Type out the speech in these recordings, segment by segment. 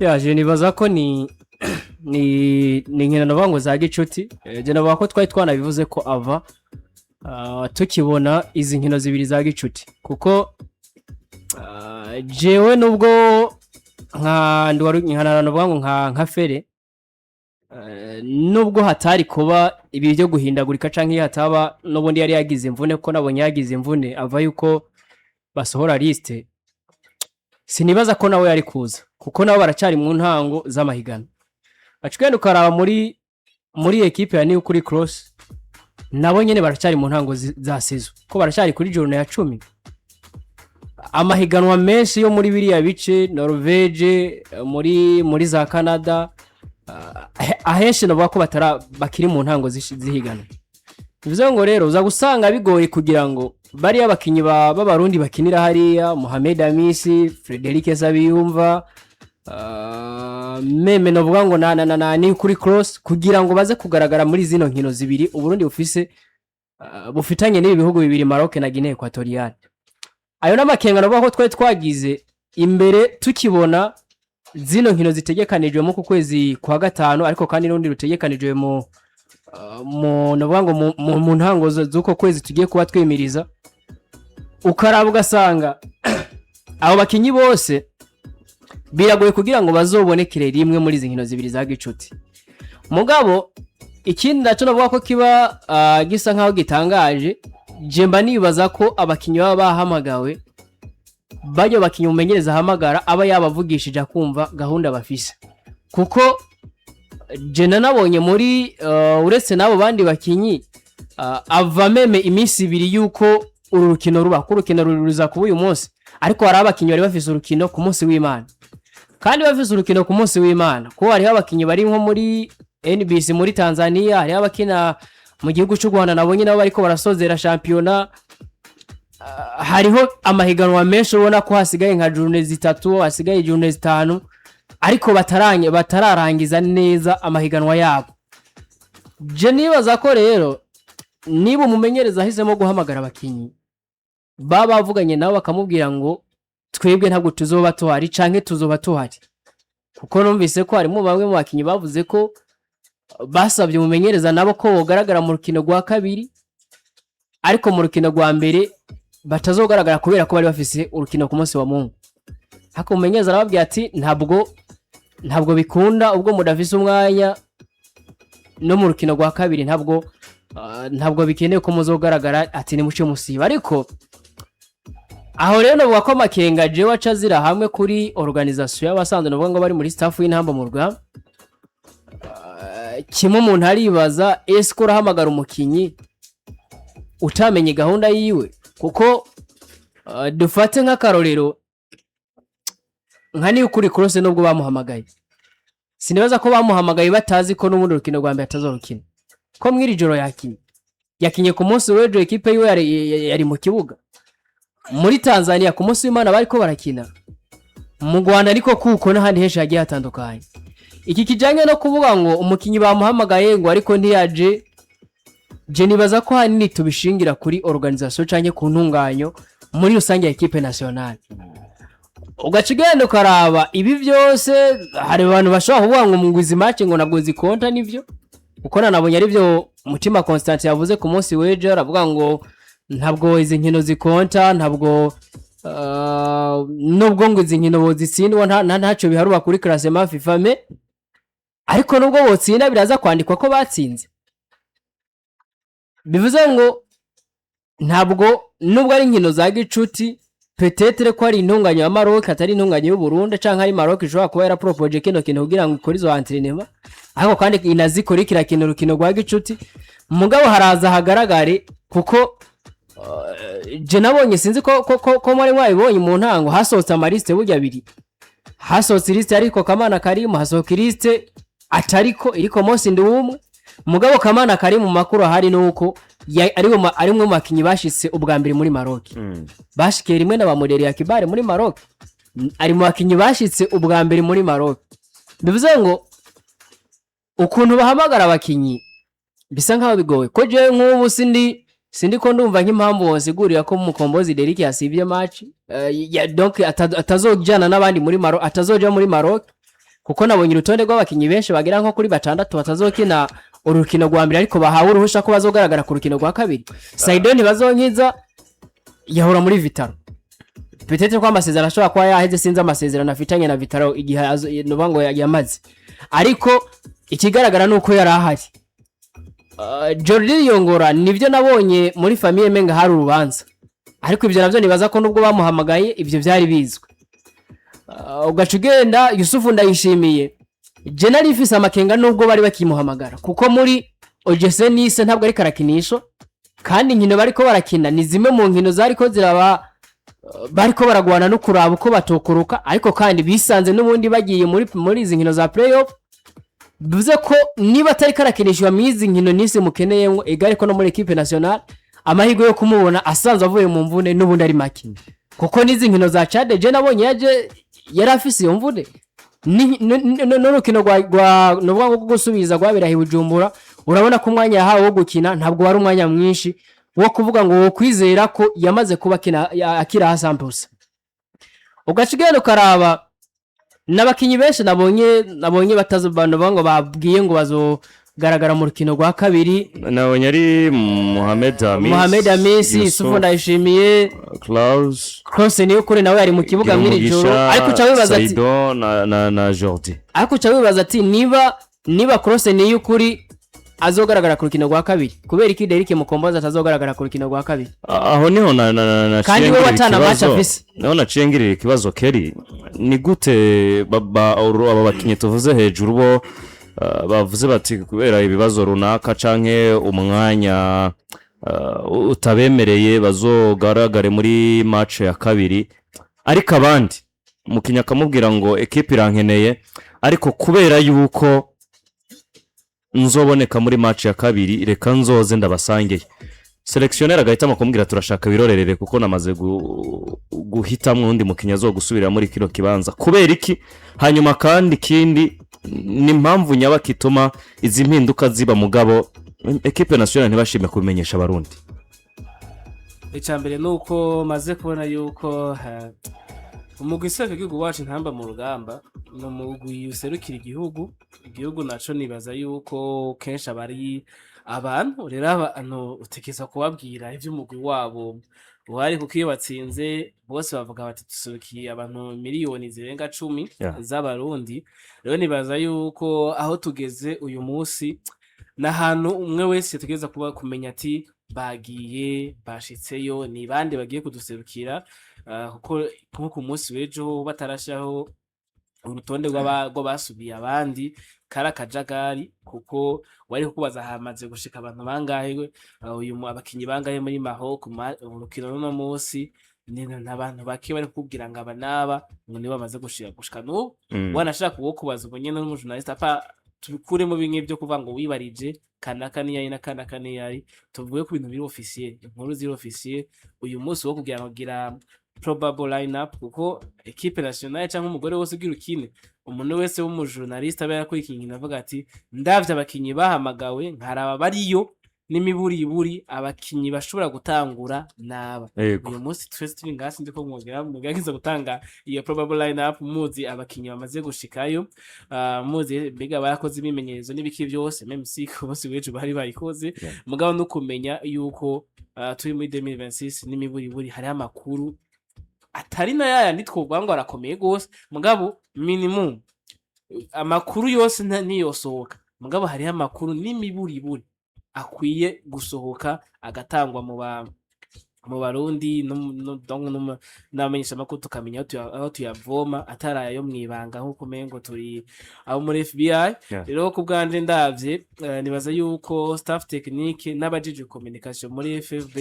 je nibaza ko ni nkina nabango za gicuti je navuga ko twari twanabivuze ko ava tukibona izi nkino zibiri za gicuti kuko jewe nubwo nka ndwara navuga ngo nka fere nubwo hatari kuba ibi byo guhindagurika canke hataba nubundi yari yagize imvune ko nabonye yagize imvune ava yuko basohora liste sinibaza ko nawe yari kuza kuko nabo baracari mu ntango z'amahigano acugenda ukaraba muri equipe ya New kuri Cross nabo nyene baracari mu ntango za sezo ko baracari kuri journée ya 10 amahiganwa menshi yo muri biriya bice Norvege muri za Canada ahenshi navuga ko bakiri mu ntango zihigana bivuze ngo rero uza gusanga bigoye kugira ngo bari abakinyi b'abarundi bakinira hariya Mohamed Amisi Frederic Sabiyumva meme navuga ngo ni kuri Cross kugira ngo baze kugaragara muri zino nkino zibiri uburundi bufitanye n'ibi bihugu bibiri Maroc na Guinea Equatoriale ayo n'amakenga navuga ko twari twagize imbere tukibona zino nkino zitegekanijwe mu kwezi kwa gatano ariko kandi n'undi rutegekanijwe mu navuga ngo mu ntango z'uko kwezi tugiye kuba twemiriza ukaraba ugasanga abo bakinyi bose biragoye kugira ngo bazobonekere rimwe muri izi nkino zibiri za gicuti mugabo ikindi naco navuga ko kiba gisa nkaho gitangaje jemba nibaza ko abakinyi baba bahamagawe bajyo bakinyi umenyereza hamagara aba yabavugishije akumva gahunda bafise kuko jena nabonye muri uretse nabo bandi bakinyi ava meme iminsi ibiri yuko urukino ruba kurukino ruza kuba uyu munsi ariko hari abakinyi bari bafise urukino ku munsi w'Imana kandi bafise urukino ku munsi w'Imana ko hari abakinyi bari nko muri NBC muri Tanzania hari abakina mu gihugu cy'u Rwanda nabonye nabo bariko barasozera championnat hariho amahiganwa menshi ubona ko hasigaye nka journée zitatu hasigaye journée zitanu ariko batararangiza neza amahiganwa yabo je nibaza ko rero niba umumenyereza ahisemo guhamagara abakinyi baba bavuganye nabo bakamubwira ngo twebwe ntabwo tuzoba tuhari canke tuzoba tuhari kuko numvise ko harimo bamwe mu bakinyi bavuze ko basabye umumenyereza nabo ko bogaragara mu rukino rwa kabiri ariko mu rukino rwa mbere batazogaragara kubera ko bari bafise urukino ku munsi wa Mungu hako umumenyereza arababwira ati ntabwo bikunda ubwo mudafise umwanya no mu rukino rwa kabiri ntabwo bikeneye ko muzogaragara ati ni muce musiba ariko aho rero navuga ko makenga je wacazira hamwe kuri organisation y'abasanzwe navuga ngo bari muri staff y'Intamba mu Rwanda kimwe umuntu aribaza ese ko rahamagara umukinyi utamenye gahunda yiwe kuko dufate nk'akarorero nka ni ukuri Cross nubwo bamuhamagaye sinibaza ko bamuhamagaye batazi ko n'ubundi rukino rwa mbere atazorukina ko mwiri joro yakinye ku munsi w'ejo equipe yiwe yari mu kibuga muri Tanzania ku munsi w'Imana bariko barakina mu Rwanda ariko kuko n'ahandi henshi hagiye hatandukanye iki kijanye no kuvuga ngo umukinyi bamuhamagaye ngo ariko ntiyaje je nibaza ko hanini tubishingira kuri organisation canke ku ntunganyo muri rusange ya equipe nationale ugacigenda ukaraba ibi byose hari abantu bashobora kuvuga ngo mungwizi match ngo nabwo zikonta nivyo uko nanabonye ari byo Mutima Constant yavuze ku munsi w'ejo aravuga ngo ntabwo izi nkino zikonta ntabwo nubwo ngo izi nkino zitsindwa ntaco biharuba kuri classement FIFA me ariko nubwo botsinda biraza kwandikwa ko batsinze bivuze ngo ntabwo nubwo ari nkino za gicuti peut-être ko ari intunganya ya Maroc atari intunganya y'u Burundi canke ari Maroc ishobora kuba yara propose kino kintu kugira ngo ikore izo entraînement ariko kandi inazikorikira kintu rukino rwa gicuti mugabo haraza hagaragare kuko je nabonye sinzi ko muri mwabibonye mu ntango hasotse amaliste burya abiri hasotse liste ariko Kamana Karimu hasoka liste atariko iriko Mosi Ndumwe mugabo Kamana Karimu makuru hari nuko ari mu makinyi bashitse ubwa mbere muri Maroc bashikiye rimwe n'abamoderi ya Kibare muri Maroc ari mu bakinyi bashitse ubwa mbere muri Maroc bivuze ngo ukuntu bahamagara abakinyi bisa nkaho bigoye ko je nk'ubu sindi ko ndumva nk'impamvu wonsigurira ko umukombozi Derrick yasivye match donc atazojana n'abandi muri Maroc atazoja muri Maroc kuko nabonye urutonde rw'abakinyi benshi bagira nko kuri batandatu batazokina urukino rwa mbere ariko bahawe uruhusha ko bazogaragara ku rukino rwa kabiri. Saido ntibazonkiza yahora muri Vitaro, petete ko amasezerano ashobora kuba yaheze, sinzi amasezerano afitanye na Vitaro igihe nubango yamaze, ariko ikigaragara nuko yari ahari. Jordi Yongora nivyo nabonye muri famille menga hari urubanza, ariko ivyo navyo nibaza ko nubwo bamuhamagaye ivyo byari bizwe. Ugacugenda Yusufu Ndayishimiye je nari mfise amakenga nubwo bari bakimuhamagara, kuko muri OGC Nice ntabwo ari karakinisho, kandi nkino bariko barakina ni zimwe mu nkino zariko ziraba bariko baragwana no kuraba uko batokuruka, ariko kandi bisanze n'ubundi bagiye muri izi nkino za playoff. Bivuze ko niba atari karakinishwa mizi nkino Nice mukeneyemo egare ko no muri equipe nationale amahirwe yo kumubona asanzwe avuye mu mvune n'ubundi ari makini, kuko nizi nkino za Chad je nabonye yari afise iyo mvune n'urukino rwa no gusubiza gwabirahi Bujumbura. Urabona ko umwanya yahawe wo gukina ntabwo wari umwanya mwinshi wo kuvuga ngo wo kwizera ko yamaze kuba akira hasampusa. Ugacigenda ukaraba n'abakinyi benshi nabonye batazobano bango babwiye ngo bazogaragara mu rukino rwa kabiri. Nabonye ari Mohamed Amis, Yusufu Ndayishimiye, Clovis niyo kuri nawe ari mu kibuga mwiri joro, ariko cabibaza ati Saido na Jordi, ariko cabibaza ati niba Clovis niyo kuri azogaragara ku rukino rwa kabiri, kubera iki Derike Mukomboza atazogaragara ku rukino rwa kabiri. Aho niho na kandi we watana match afise, naho nacengirira ikibazo Kelly ni gute aba bakinyi tuvuze hejuru bo bavuze bati kubera ibibazo runaka canke umwanya utabemereye bazogaragare muri match ya kabiri, ariko abandi mukinya kamubwira ngo equipe irankeneye, ariko kubera yuko nzoboneka muri match ya kabiri reka nzoze ndabasangeye, selectionnaire agahitamo kumbwira turashaka birorerere kuko namaze guhitamwe undi mukinya zo gusubira muri kino kibanza kubera iki. Hanyuma kandi kindi ni impamvu nyabakituma izi mpinduka ziba mugabo equipe nationale ntibashime kubimenyesha abarundi. Icambere nuko maze kubona yuko umugwi w'igihugu wacu Intamba mu rugamba no mugwi userukira igihugu naco nibaza yuko kenshi abari abantu rero abantu utekeza kubabwira ivyo umugwi wabo wari, kuko iyo batsinze bose bavuga bati tusukiye abantu miliyoni zirenga 10 z'abarundi. Rero nibaza yuko aho tugeze uyu munsi n'ahantu umwe wese tugeza kuba kumenya ati bagiye bashitseyo ni bande bagiye kuduserukira, kuko ku munsi w'ejo batarashaho urutonde rw'abasubiye abandi karakajagari, kuko wari kubaza hamaze gushika abantu bangahe uyu abakinyi bangahe muri Maroc urukino no munsi n'abantu bake bari kubwira ngo abanaba ngo niba bamaze gushika no wanashaka kubaza ubonye n'umujournaliste apa tubikuremo bimwe byo kuvuga ngo wibarije kanaka ni yayi na kanaka ni yayi, tuvuye ku bintu biri officiel, inkuru ziri officiel uyu munsi wo kugira ngo gira probable lineup, kuko equipe nationale cyangwa umugore wose ugira ukine umuntu wese w'umujournaliste aba yakurikiye avuga ati ndavye abakinyi bahamagawe nkaraba bariyo n'imiburiburi abakinyi bashobora gutangura naba. Uyu munsi twese turi ngasi ndiko mugerageza gutanga iyo probable lineup, muzi abakinyi bamaze gushikayo, muzi biga barakoze ibimenyerezo n'ibiki byose même si bose weje bari bayikoze, mugabo no kumenya yuko turi muri 2026 n'imiburiburi hari amakuru atari na yaya nitwovuga ngo arakomeye gose, mugabo minimum amakuru yose ntiyosohoka, mugabo hari amakuru n'imiburiburi akwiye gusohoka agatangwa mu barundi n'amenyesha makuru tukamenya aho tuyavoma ataraye yo mwibanga nkuko mengo turi abo muri FBI. Rero ku bwanje ndavye nibaza yuko staff technique n'abajije communication muri FFB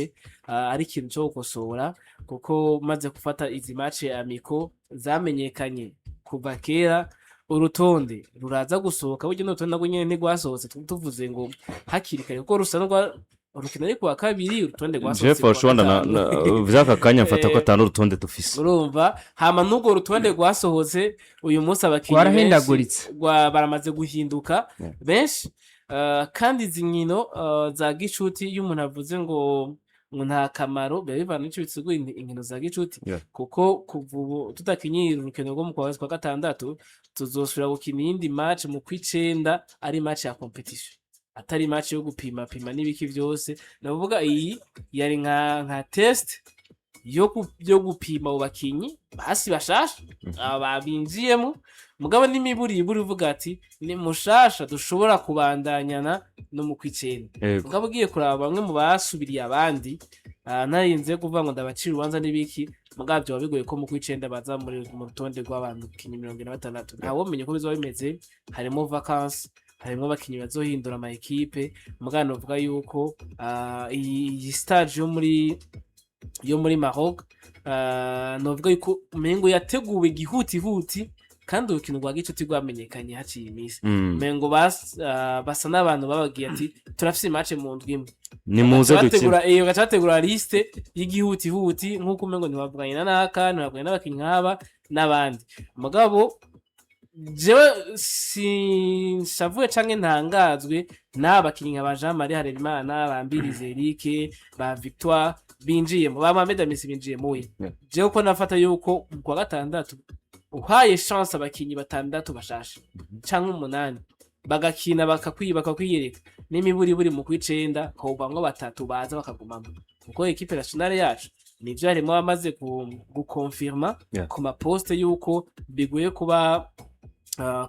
ari ikintu cyo gukosora, kuko maze gufata izi match amiko zamenyekanye kuva kera urutonde ruraza gusohoka buryo n'urutonde nagwo nyene ntigwasohotse tuvuze ngo hakiri kare kuko rusanwa urukino ariko wa kabiri urutonde gwasohotse Jeff Oshwanda vyaka kanya mfata ko atanu urutonde dufise urumva hama nugo urutonde gwasohotse uyu munsi abakinyi baramaze guhinduka benshi kandi zinkino za gicuti y'umuntu avuze ngo ngo nta kamaro biba bivana n'ico bitsiguye inkino za gicuti Yeah. kuko kuva ubu tutakinyira urukino rwo mu kwa gatandatu tuzosubira gukina iyindi match mu kw'icenda ari match ya competition atari match yo gupima n'ibiki vyose navuga iyi yari nka test yo gupima abo bakinyi basi bashasha babinjiyemo mugabo n'imiburi uvuga ati ni mushasha dushobora kubandanyana no mu kw'icenda mugabo ugiye kuraba bamwe mu basubiriye abandi narinze kuvuga ngo ndabacira urubanza n'ibiki mugabo byo bigoye ko mu kw'icenda baza mu rutonde rw'abantu kinyi 46 ntawo menye ko bizoba bimeze harimo vacances harimo abakinyi bazohindura ama equipe mugabo novuga yuko iyi stage yo muri Maroc novuga yuko mengo yateguwe gihutihuti kandi urukino rwa gicuti rwamenyekanye haciye iminsi mengo basa n'abantu babagiye ati turafise match mu ndwi imwe ni muze dukina gacategura liste y'igihutihuti nk'uko mengo ntibavuganye ntibavuganye n'abakinyi nk'aba n'abandi mugabo jewe sinshavuye canke ntangazwe n'abakinyi nka Jean Marie Harerimana bambirize Eric ba Victoire binjiyemo ba Mohamed Amisi binjiyemo jewe ko nafata yuko kwa gatandatu uhaye chance abakinyi batandatu bashasha canke 8 bagakina bakakwiyereka n'imiburi mu kw'icenda hoba ngo batatu baza bakagumamo kuko equipe nationale yacu nivyo harimo bamaze gukonfirma ku maposte yuko bigoye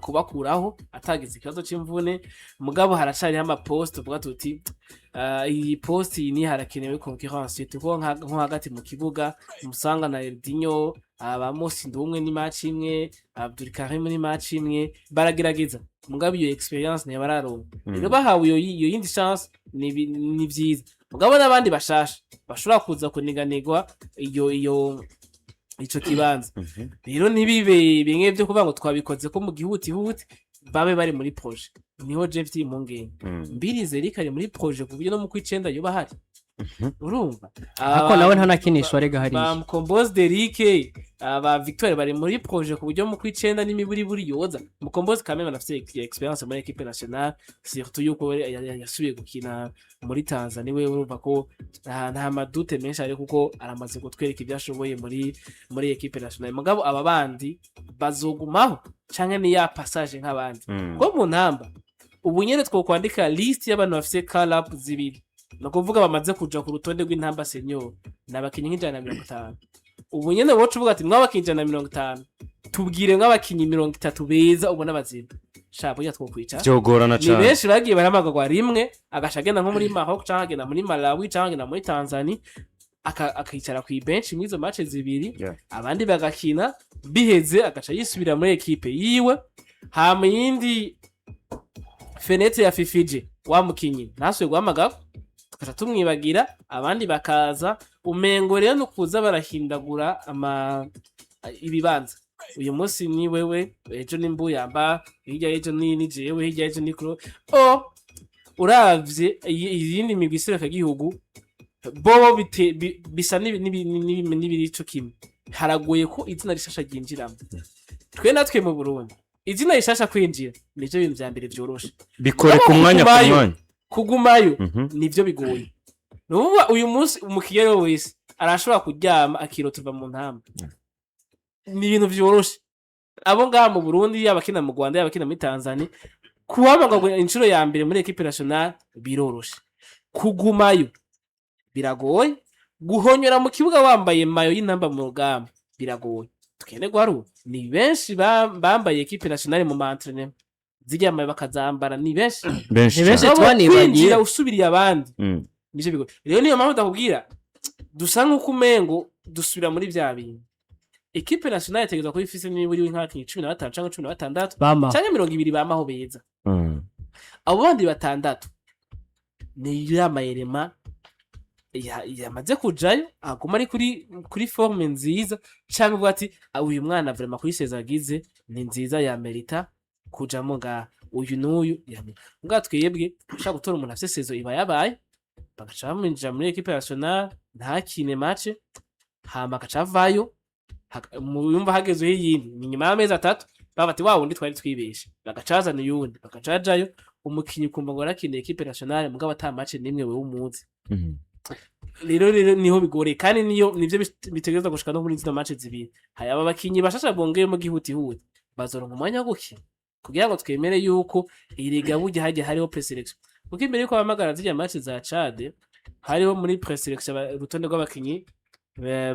kubakuraho atagize ikibazo c'imvune mugabo haracariho amaposte uvuga tuti iyi poste ni harakenewe concurrence tuko nko hagati mu kibuga musanga na Eldinho abamosi ndumwe ni match imwe Abdul Karim ni match imwe baragerageza mugabo iyo experience ne bararonka rero bahawe iyo yindi chance ni vyiza mugabo n'abandi bashasha bashobora kuza kuniganirwa ico kibanza rero nibibe bimwe byo kuvuga ngo twabikoze ko mu gihutihuti babe bari muri projet niho Jeff Impungenge mbirize Eric ari muri projet ku buryo no mu kw'icenda yoba hari urumva ako nawe ntanakinishwa rega hari Mukombozi Eric aba Victoire bari muri projet ku buryo mu kw'icenda n'imiburi yoza Mukombozi kameme anafite experience muri equipe nationale surtout yuko yasubiye gukina muri Tanzania we urumva ko nta madute menshi ari kuko aramaze gutwereka ibyashoboye muri equipe nationale mugabo aba bandi bazogumaho canke ni ya passage nk'abandi ko mu Ntamba ubu nyene twokwandika list y'abantu bafite call up zibiri no kuvuga bamaze kuja ku rutonde rw'Intamba senior nabakinyi nk'ijana 50 ubu nyene wocu uvuga ati mwabakinyi ijana 50 tubwire nk'abakinyi 30 beza ubona bazima shapo ya twokwica cyogorana cyane ni benshi bagiye baramagwa rimwe agashagenda nko muri Maroc canke agenda muri Malawi canke agenda muri Tanzania akicara ku bench mwizo match zibiri abandi bagakina biheze agaca yisubira muri equipe yiwe hama yindi fenêtre ya Fifije wa mukinyi nasuye guhamagara tukaca tumwibagira abandi bakaza umengo rero no kuza barahindagura ibibanza uyu munsi ni wewe ejo ni Mbuyamba hirya ejo ni jewe hirya ejo ni Clovis uravye izindi migwi isereka gihugu bobo bisa n'ibirico kimwe haragoye ko izina rishasha ryinjiramo twe natwe mu Burundi izina rishasha kwinjira nivyo bintu vya mbere vyoroshe bikore ku mwanya kugumayo nivyo bigoye nuba uyu munsi umukigero wese arashobora kuryama akiroturwa mu Ntamba ni ibintu vyoroshe abo ngaha mu Burundi yabakina mu Rwanda yabakina muri Tanzania kuhamagwa inshuro ya mbere muri equipe nationale biroroshe kugumayo biragoye guhonyora mu kibuga wambaye mayo y'Intamba mu Rugamba biragoye tukene gwaru ni benshi bambaye equipe nationale mu entraînement zijya mayo bakazambara ni benshi twanibagiye usubiriye abandi nije bigo rero niyo mpamvu ndakubwira dusa nkuko umengo dusubira muri vya bintu equipe nationale yategezwa ko ifise n'iburi w'inkakinyi 15 canke 16 canke 20 bamaho beza abo bandi batandatu ni yamayerema yamaze kujayo aguma ari kuri forme nziza canke uvuga ati uyu mwana vraiment kuri seza agize ni nziza ya merita kujamo nga uyu n'uyu nga twebwe ushaka gutora umuntu afite sezo iba yabaye bagaca baminjira muri equipe nationale ntakine match hama akacavayo muyumva hagezeho iyindi ni nyuma y'amezi 3 babati wa wundi twari twibeshe bagacazana uyundi bagacajayo umukinyi kumva ngo arakine equipe nationale mugabo ata match nimwe we umuzi rero niho bigoreye kandi nivyo bitegereza gushika no muri zino match zibiri hari aba bakinyi bashasha bongeyemo gihutihuti bazoronka umwanya wo gukina kugira ngo twemere yuko iriga burya hagiye hariho preselection kuko imbere yuko abamagara zijya match za Chad hariho muri preselection urutonde rw'abakinyi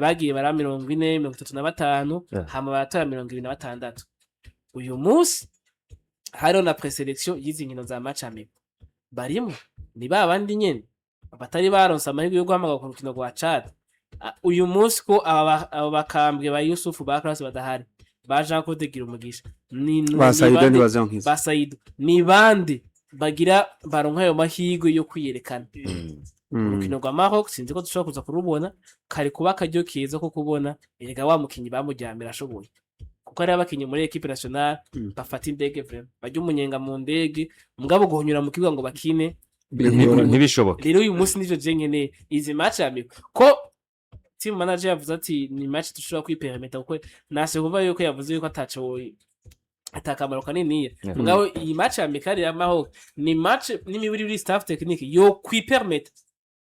bagiye bara 40 35 hama batora 26 uyu munsi hariho na preselection y'izi nkino za match amigo barimo ni babandi nyene batari baronsa amahirwe yo guhamagara ku rukino rwa Chad uyu munsi ko aba bakambwe ba Yusufu ba class badahari baje kudegira umugisha ni basaido ni bandi bagira baronka ayo mahirwe yo kwiyerekana urukino rwa Maroc sinzi ko dushobora kuza kurubona kari kuba akaryo keza ko kubona erega wa mukinyi bamujyambira ashoboye kuko ari abakinyi muri equipe nationale bafata indege vraiment bajya umunyenga mu ndege mugabo guhonyura mu kibuga ngo bakine ntibishoboka rero uyu munsi nivyo jenyene izi match amigo ko team manager yavuze ati ni match dushobora kwiperameta kuko nase kuva yuko yavuze yuko ataco atakamaro kanini mugabo iyi match amikari y'amaho ni match n'imibiri staff technique yo kwipermeta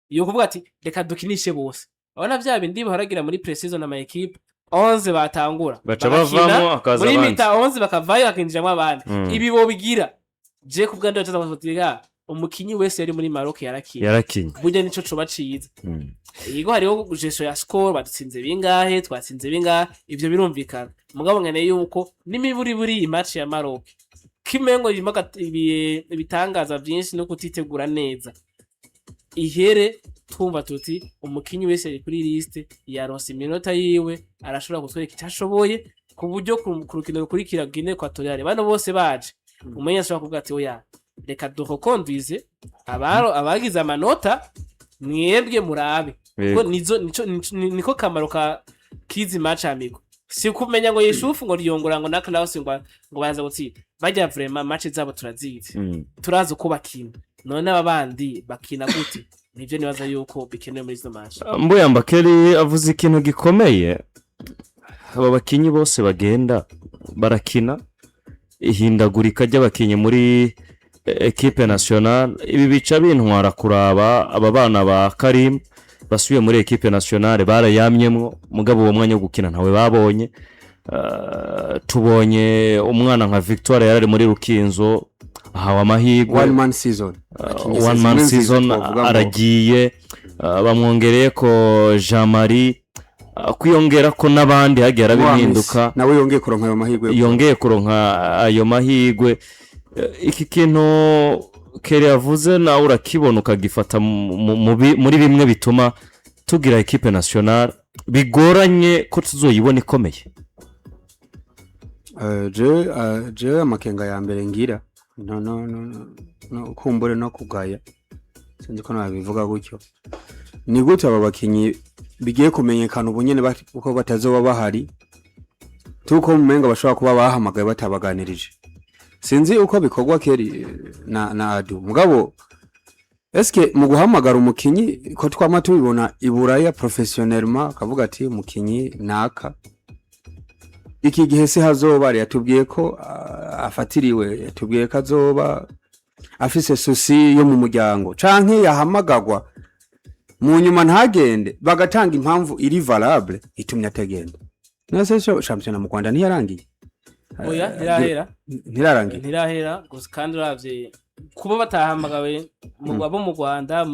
yo kuvuga ati reka dukinishe bose abana vya bindi baharagira muri pre-season ama equipe 11 batangura baca bavamo akaza muri mita 11 bakavayo akinjiramo abandi ibi bo bigira je kubwanda cyo zabasotiga umukinyi wese yari muri Maroc yarakinye burya nico co baciza yego hariho gestion ya score badutsinze bingahe twatsinze bingahe ivyo birumvikana mugabo ngene yuko nimiburi buri match ya Maroc kimengo ibitangaza byinshi no kutitegura neza ihere twumva tuti umukinyi wese ari kuri liste yaronse iminota yiwe arashobora gutwereka icyashoboye ku buryo ku rukino rukuri Kiragenda Equatorial bano bose baje umenya ashobora kuvuga ati oya reka dukonduize abagize amanota mwebwe murabe ko niko kamaro ka kizi match amigo si kumenya ngo Yusufu ngo riyongora ngo na Clovis ngo baza gutsinda bajya vraiment match zabo turazizi turazi uko bakina none abandi bakina gute nivyo nibaza yuko bikenewe muri izo match Mbuyamba Kelly avuze ikintu gikomeye aba bakinyi bose bagenda barakina ihindagurika ry'abakinyi muri equipe nationale ibi bica bintwara kuraba aba bana ba Karim basubiye muri equipe nationale barayamyemwo mugabo uwo mwanya wo gukina ntawe babonye tubonye umwana nka Victoire yarari muri Rukinzo ahawe amahirwe one man season aragiye bamwongereye ko Jean Marie kwiyongera ko nabandi hagiye arabihinduka nawe yongeye kuronka ayo mahirwe iki kintu Kelly yavuze nawe urakibona ukagifata muri bimwe bituma tugira equipe nationale bigoranye ko tuzoyibona ikomeye je amakenga ya mbere ngira no kumbure no kugaya sinzi ko nabivuga gutyo ni gute aba bakinyi bigiye kumenyekana ubunyene uko batazoba bahari tuko mumenga bashobora kuba bahamagaye batabaganirije sinzi uko bikorwa Kelly na Adu mugabo eske mu guhamagara umukinyi ko twama tubibona iburaya professionnellement akavuga ati umukinyi naka iki gihe se hazoba yatubwiye ko afatiriwe yatubwiye ko azoba afise souci yo mu muryango canke yahamagagwa mu nyuma ntagende bagatanga impamvu iri valable itumye atagenda nase champion mu Rwanda ntiyarangiye oya ntirahera gusa kandi uravye kuba batahamagawe mu Rwanda